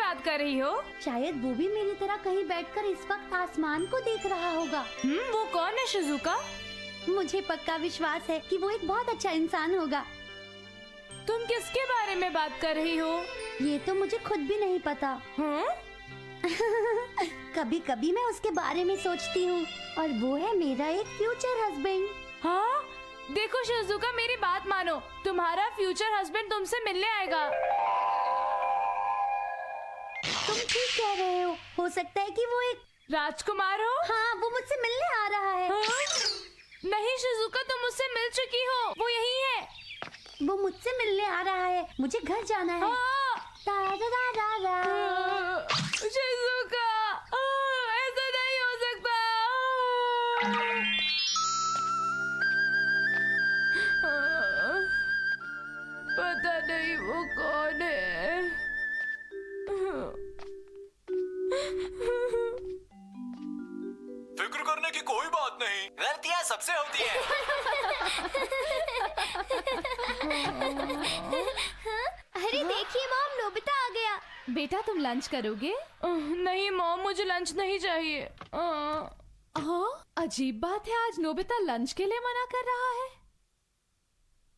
बात कर रही हो? शायद वो भी मेरी तरह कहीं बैठकर इस वक्त आसमान को देख रहा होगा। वो कौन है शिजुका? मुझे पक्का विश्वास है कि वो एक बहुत अच्छा इंसान होगा। तुम किसके बारे में बात कर रही हो? ये तो मुझे खुद भी नहीं पता। कभी कभी मैं उसके बारे में सोचती हूँ और वो है मेरा एक फ्यूचर हस्बैंड। हाँ? देखो शिजुका, मेरी बात मानो, तुम्हारा फ्यूचर हस्बैंड तुमसे मिलने आएगा। तुम ठीक कह रहे हो सकता है कि वो एक राजकुमार हो। हाँ, वो मुझसे मिलने आ रहा है। हाँ? नहीं शिजुका, तुम मुझसे मिल चुकी हो, वो यही है। वो मुझसे मिलने आ रहा है, मुझे घर जाना है। शिजुका, ऐसा नहीं हो सकता। पता नहीं वो कौन है। फिक्र करने की कोई बात नहीं, गलतियां सबसे होती हैं। अरे देखिए मॉम, नोबिता आ गया। बेटा तुम लंच करोगे? नहीं मॉम, मुझे लंच नहीं चाहिए। अजीब बात है, आज नोबिता लंच के लिए मना कर रहा है।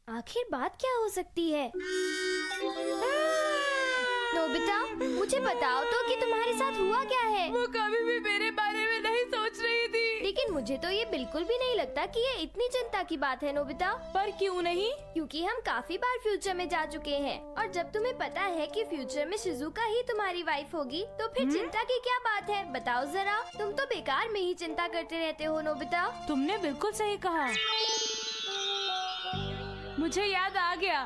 आखिर बात क्या हो सकती है? नोबिता, मुझे बताओ तो कि तुम्हारे साथ हुआ क्या है? वो कभी भी मेरे बारे में नहीं सोच रही थी। लेकिन मुझे तो ये बिल्कुल भी नहीं लगता कि ये इतनी चिंता की बात है नोबिता। पर क्यों नहीं? क्योंकि हम काफी बार फ्यूचर में जा चुके हैं और जब तुम्हें पता है कि फ्यूचर में शिजुका ही तुम्हारी वाइफ होगी तो फिर चिंता की क्या बात है? बताओ जरा। तुम तो बेकार में ही चिंता करते रहते हो नोबिता। तुमने बिल्कुल सही कहा। मुझे याद आ गया,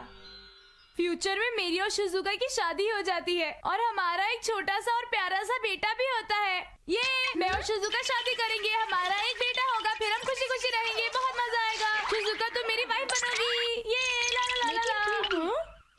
फ्यूचर में मेरी और शिजुका की शादी हो जाती है और हमारा एक छोटा सा और प्यारा सा बेटा भी होता है। ये मैं और शिजुका शादी करेंगे, हमारा एक बेटा होगा, फिर हम खुशी खुशी रहेंगे, बहुत मजा आएगा। शिजुका तो मेरी वाइफ बनेगी। ये ला ला ला ला।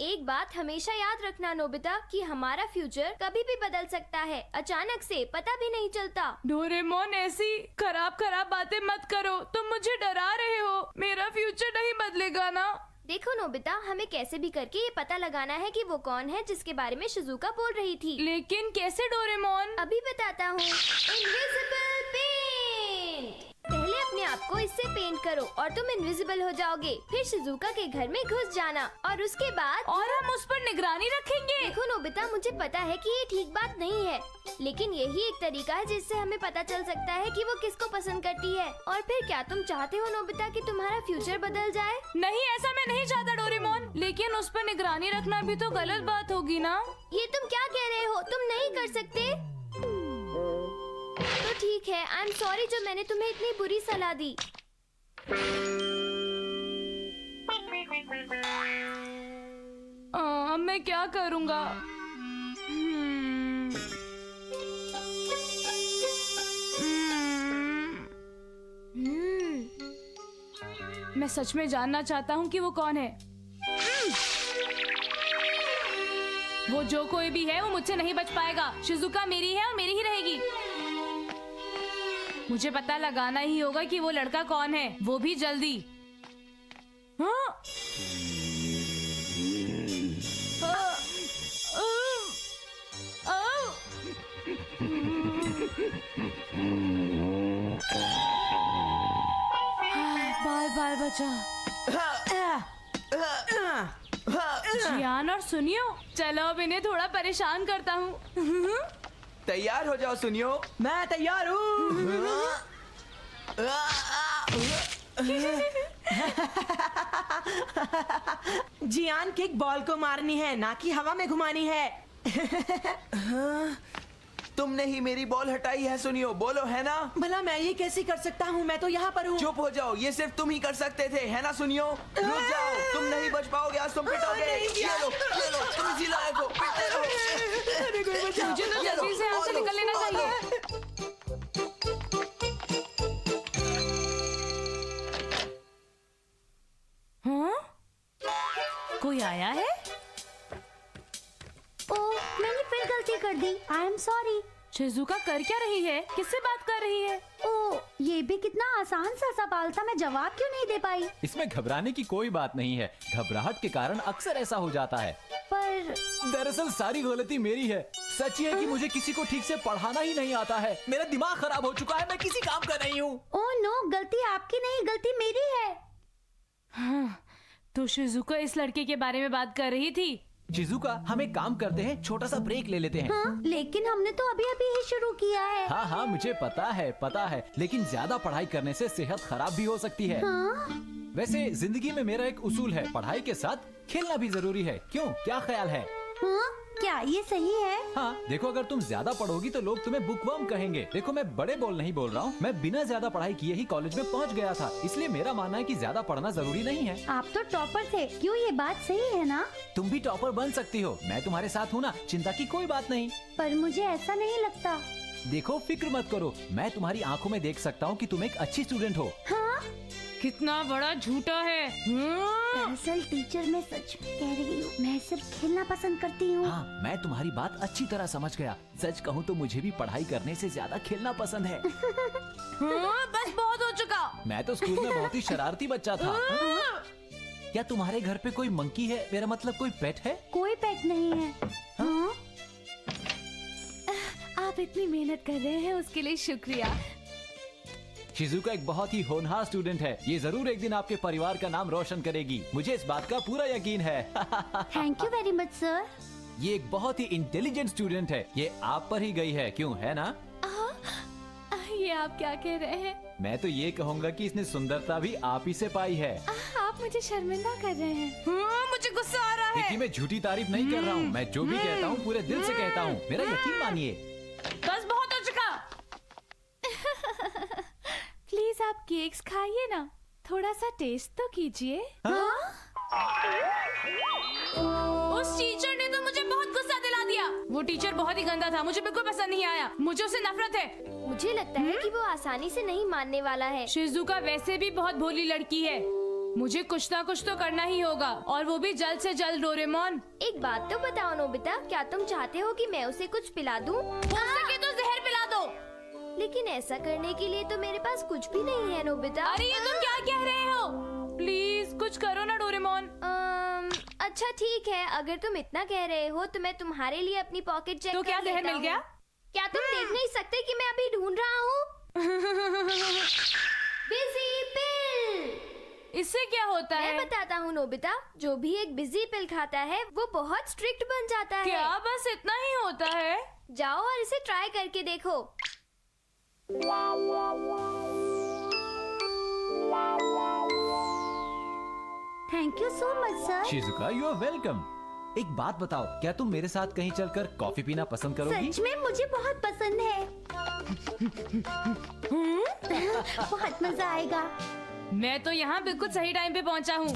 एक बात हमेशा याद रखना नोबिता कि हमारा फ्यूचर कभी भी बदल सकता है, अचानक से, पता भी नहीं चलता। डोरेमोन, ऐसी खराब खराब बातें मत करो, तुम मुझे डरा रहे हो। मेरा फ्यूचर नहीं बदलेगा ना? देखो नोबिता, हमें कैसे भी करके ये पता लगाना है कि वो कौन है जिसके बारे में शिजुका बोल रही थी। लेकिन कैसे डोरेमोन? अभी बताता हूँ। Invisible paint. पहले अपने आप को इससे पेंट करो और तुम इनविजिबल हो जाओगे। फिर शिजुका के घर में घुस जाना और उसके बाद और हम उस पर निगरानी रखेंगे। देखो नोबिता, मुझे पता है कि ये ठीक बात नहीं है, लेकिन यही एक तरीका है जिससे हमें पता चल सकता है कि वो किसको पसंद करती है। और फिर क्या तुम चाहते हो नोबिता कि तुम्हारा फ्यूचर बदल जाए? नहीं, ऐसा मैं नहीं चाहता डोरेमोन, लेकिन उस पर निगरानी रखना भी तो गलत बात होगी ना? ये तुम क्या कह रहे हो? तुम नहीं कर सकते? तो ठीक है, आई एम सॉरी जो मैंने तुम्हें इतनी बुरी सलाह दी। मैं क्या करूँगा? मैं सच में जानना चाहता हूँ कि वो कौन है। वो जो कोई भी है वो मुझसे नहीं बच पाएगा। शिजुका मेरी है और मेरी ही रहेगी। मुझे पता लगाना ही होगा कि वो लड़का कौन है, वो भी जल्दी। हाँ? बाय बाय बचा। जियान और सुनियो, चलो अब इन्हें थोड़ा परेशान करता हूँ। तैयार हो जाओ सुनियो। मैं तैयार हूँ। जियान किक बॉल को मारनी है, ना कि हवा में घुमानी है। तुमने ही मेरी बॉल हटाई है सुनियो, बोलो है ना? भला मैं ये कैसे कर सकता हूँ? मैं तो यहाँ पर हूँ। चुप हो जाओ, ये सिर्फ तुम ही कर सकते थे, है ना सुनियो? रुक जाओ, तुम नहीं बच पाओगे, आज तुम पिटोगे। ये लो, तुम इसी लायक हो, पिटते रहो। मुझे तो जल्दी से यहाँ से निकल लेना चाहिए। हाँ? कोई आया है? ओह, मैंने फिर गलती कर दी। I am sorry. शिजुका कर क्या रही है? किससे बात कर रही है? ओह, ये ये भी कितना आसान सा सवाल था, मैं जवाब क्यों नहीं दे पाई? इसमें घबराने की कोई बात नहीं है। घबराहट के कारण अक्सर ऐसा हो जाता है। पर दरअसल सारी गलती मेरी है। सच ये है कि मुझे किसी को ठीक से पढ़ाना ही नहीं आता है। मेरा दिमाग खराब हो चुका है, मैं किसी काम का नहीं हूँ। ओह नो, गलती आपकी नहीं, गलती मेरी है। हाँ, तो शिजुका इस लड़के के बारे में बात कर रही थी। शिजुका, हम एक काम करते हैं, छोटा सा ब्रेक ले लेते हैं। हाँ, लेकिन हमने तो अभी अभी ही शुरू किया है। हाँ हाँ, मुझे पता है, लेकिन ज्यादा पढ़ाई करने से सेहत खराब भी हो सकती है। हाँ? वैसे जिंदगी में मेरा एक उसूल है, पढ़ाई के साथ खेलना भी जरूरी है। क्यों, क्या ख्याल है? हाँ? क्या ये सही है? हाँ, देखो अगर तुम ज्यादा पढ़ोगी तो लोग तुम्हें बुकवर्म कहेंगे। देखो मैं बड़े बोल नहीं बोल रहा हूँ, मैं बिना ज्यादा पढ़ाई किए ही कॉलेज में पहुँच गया था। इसलिए मेरा मानना है कि ज्यादा पढ़ना जरूरी नहीं है। आप तो टॉपर थे, क्यों ये बात सही है ना? तुम भी टॉपर बन सकती हो, मैं तुम्हारे साथ हूँ ना, चिंता की कोई बात नहीं। पर मुझे ऐसा नहीं लगता। देखो फिक्र मत करो, मैं तुम्हारी आंखों में देख सकता हूँ कि तुम एक अच्छी स्टूडेंट हो। हाँ? कितना बड़ा झूठा है। दरअसल टीचर, मैं सच में कह रही हूँ, मैं सिर्फ खेलना पसंद करती हूँ। हाँ, मैं तुम्हारी बात अच्छी तरह समझ गया। सच कहूँ तो मुझे भी पढ़ाई करने से ज्यादा खेलना पसंद है। बस बहुत हो चुका। मैं तो स्कूल में बहुत ही शरारती बच्चा था। क्या तुम्हारे घर पे कोई मंकी है? मेरा मतलब कोई पेट है? कोई पेट नहीं है। हाँ? आप इतनी मेहनत कर रहे हैं, उसके लिए शुक्रिया। शिजुका एक बहुत ही होनहार स्टूडेंट है। ये जरूर एक दिन आपके परिवार का नाम रोशन करेगी, मुझे इस बात का पूरा यकीन है। Thank you very much sir. ये एक बहुत ही इंटेलिजेंट स्टूडेंट है, ये आप पर ही गई है, क्यों, है ना? ये आप क्या कह रहे हैं? मैं तो ये कहूँगा कि इसने सुंदरता भी आप ही से पाई है। आप मुझे शर्मिंदा कर रहे हैं। मुझे गुस्सा आ रहा देखिए, मैं झूठी तारीफ नहीं कर रहा हूँ, मैं जो भी कहता हूँ पूरे दिल से कहता हूँ, मेरा यकीन मानिए। बस बहुत हो चुका। प्लीज आप केक्स खाइए ना, थोड़ा सा टेस्ट तो कीजिए। उस टीचर ने तो मुझे बहुत गुस्सा दिला दिया। वो टीचर बहुत ही गंदा था, मुझे बिल्कुल पसंद नहीं आया, मुझे उससे नफरत है। मुझे लगता है कि वो आसानी से नहीं मानने वाला है। शिजुका वैसे भी बहुत भोली लड़की है, मुझे कुछ ना कुछ तो करना ही होगा, और वो भी जल्द से जल्द। डोरेमोन, एक बात तो बताओ नोबिता, क्या तुम चाहते हो कि मैं उसे कुछ पिला दूं? हो सके तो जहर पिला दो। लेकिन ऐसा करने के लिए तो मेरे पास कुछ भी नहीं है नोबिता। अरे ये तुम क्या कह रहे हो? प्लीज कुछ करो ना डोरेमोन। अच्छा ठीक है, अगर तुम इतना कह रहे हो तो मैं तुम्हारे लिए अपनी पॉकेट चेक तो क्या जहर मिल गया? क्या तुम देख नहीं सकते कि मैं अभी ढूंढ रहा हूँ? बिजी पिल। इससे क्या होता मैं है? बताता हूँ नोबिता, जो भी एक बिजी पिल खाता है वो बहुत स्ट्रिक्ट बन जाता है। क्या बस इतना ही होता है? जाओ और इसे ट्राई करके देखो। Thank you so much sir. Shizuka, you are welcome. एक बात बताओ, क्या तुम मेरे साथ कहीं चलकर कॉफी पीना पसंद करोगी? सच में मुझे बहुत पसंद है। बहुत मजा आएगा। मैं तो यहाँ बिल्कुल सही टाइम पे पहुँचा हूँ।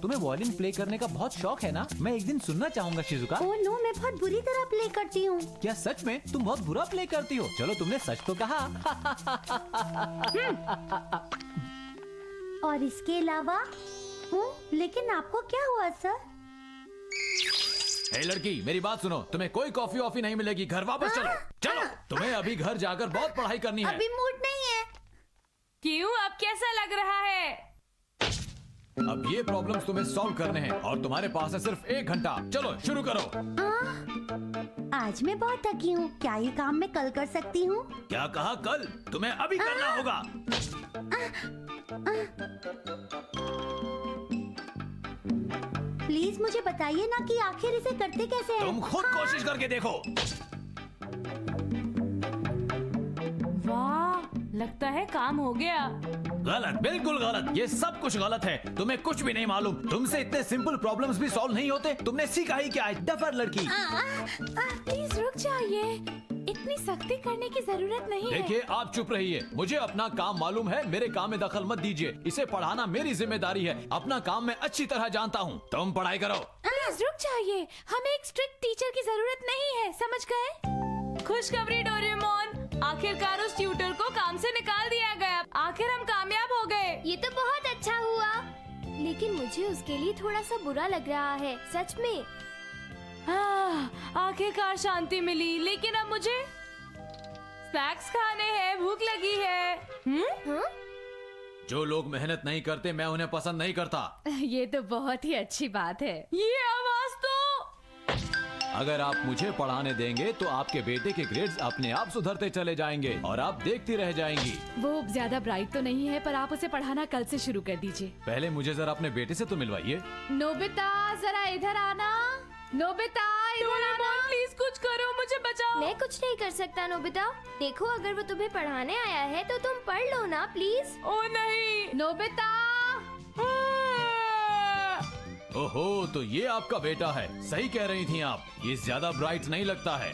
तुम्हें वॉयलिन प्ले करने का बहुत शौक है ना? मैं एक दिन सुनना चाहूँगा शिजुका। ओह नो, मैं बहुत बुरी तरह प्ले करती हूँ। क्या सच में? तुम बहुत बुरा प्ले करती हो। चलो, तुमने सच तो कहा। और इसके अलावा लेकिन आपको क्या हुआ सर? हे लड़की, मेरी बात सुनो, तुम्हें कोई कॉफी वॉफी नहीं मिलेगी, घर वापस चलो। चलो, तुम्हें अभी घर जाकर बहुत पढ़ाई करनी है। अभी मूड नहीं है। क्यों, अब कैसा लग रहा है? अब ये प्रॉब्लम्स तुम्हें सॉल्व करने हैं और तुम्हारे पास है सिर्फ 1 घंटा। चलो शुरू करो। आज मैं बहुत थकी हूँ, क्या ये काम मैं कल कर सकती हूँ? क्या कहा कल? तुम्हें अभी करना होगा। प्लीज मुझे बताइए ना कि आखिर इसे करते कैसे हैं? तुम खुद कोशिश करके देखो। वाह, लगता है काम हो गया। गलत, बिल्कुल गलत, ये सब कुछ गलत है। तुम्हें कुछ भी नहीं मालूम, तुमसे इतने सिंपल प्रॉब्लम्स भी सॉल्व नहीं होते। तुमने सीखा ही क्या है, डफर लड़की। प्लीज रुक जाइए, इतनी सख्ती करने की जरूरत नहीं है। देखिए, आप चुप रहिए, मुझे अपना काम मालूम है, मेरे काम में दखल मत दीजिए। इसे पढ़ाना मेरी जिम्मेदारी है, अपना काम मैं अच्छी तरह जानता हूँ। तुम पढ़ाई करो। प्लीज रुक जाइए, हमें एक स्ट्रिक्ट टीचर की जरूरत नहीं है, समझ गए? खुशखबरी डोरेमोन, आखिरकार उस ट्यूटर को काम से निकाल दिया गया। आखिर हम कामयाब हो गए। ये तो बहुत अच्छा हुआ, लेकिन मुझे उसके लिए थोड़ा सा बुरा लग रहा है, सच में। आखिरकार शांति मिली, लेकिन अब मुझे स्नैक्स खाने हैं, भूख लगी है। हाँ? जो लोग मेहनत नहीं करते मैं उन्हें पसंद नहीं करता। ये तो बहुत ही अच्छी बात है। ये आवाज तो अगर आप मुझे पढ़ाने देंगे तो आपके बेटे के ग्रेड्स अपने आप सुधरते चले जाएंगे और आप देखती रह जाएंगी। वो ज्यादा ब्राइट तो नहीं है, पर आप उसे पढ़ाना कल से शुरू कर दीजिए। पहले मुझे जरा अपने बेटे से तो मिलवाइए। नोबिता जरा इधर आना। नोबिता इधर आना। प्लीज कुछ करो, मुझे बचाओ। मैं कुछ नहीं कर सकता नोबिता। देखो अगर वो तुम्हें पढ़ाने आया है तो तुम पढ़ लो ना प्लीज। ओ नहीं नोबिता। ओहो, तो ये आपका बेटा है। सही कह रही थी आप, ये ज्यादा ब्राइट नहीं लगता है।